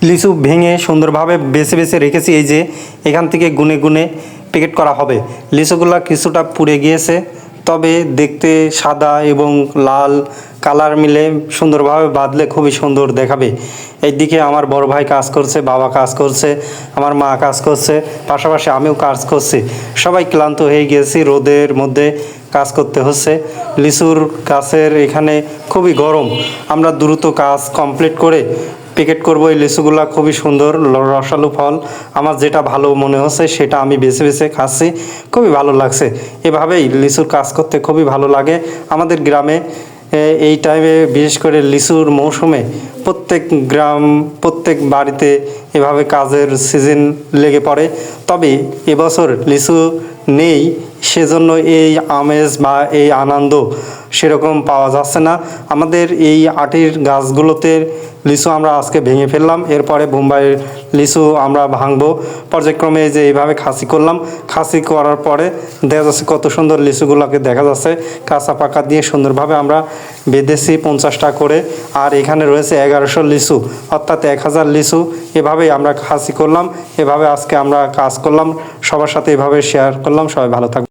লিচু ভেঙে সুন্দরভাবে বেছে বেছে রেখেছি। এই যে এখান থেকে গুনে গুনে প্যাকেট করা হবে। লিচুগুলা কিছুটা পুড়ে গিয়েছে, তবে দেখতে সাদা এবং লাল কালার মিলে সুন্দরভাবে বাঁধলে খুবই সুন্দর দেখাবে। এইদিকে আমার বড় ভাই কাজ করছে, বাবা কাজ করছে, আমার মা কাজ করছে, পাশাপাশি আমিও কাজ করছি। সবাই ক্লান্ত হয়ে গিয়েছি, রোদের মধ্যে কাজ করতে হচ্ছে। লিচুর গাছের এখানে খুবই গরম। আমরা দ্রুত কাজ কমপ্লিট করে প্যাকেট করব। এই লিচুগুলা খুবই সুন্দর রসালো ফল। আমার যেটা ভালো মনে হচ্ছে সেটা আমি বেছে বেছে খাচ্ছি, খুবই ভালো লাগছে। এভাবেই লিচুর কাজ করতে খুবই ভালো লাগে। আমাদের গ্রামে এই টাইমে বিশেষ করে লিচুর মৌসুমে প্রত্যেক গ্রাম, প্রত্যেক বাড়িতে এভাবে কাজের সিজন লেগে পড়ে। তবে এবছর লিচু নেই, সেজন্য এই আমেজ বা এই আনন্দ সেরকম পাওয়া যাচ্ছে না। আমাদের এই আটির গাছগুলোতে লিচু আমরা আজকে ভেঙে ফেললাম, এরপরে বোম্বাইয়ের লিচু আমরা ভাঙবো পর্যায়ক্রমে। যে এইভাবে খাসি করলাম, খাসি করার পরে দেখা যাচ্ছে কত সুন্দর লিচুগুলোকে দেখা যাচ্ছে কাঁচা পাকা দিয়ে সুন্দরভাবে আমরা বেঁধেছি 50টা করে। আর এখানে রয়েছে 1100 লিচু, অর্থাৎ 1000 লিচু। এভাবেই আমরা খাসি করলাম, এভাবে আজকে আমরা কাজ করলাম, সবার সাথে এভাবে শেয়ার করলাম। সবাই ভালো থাকবে।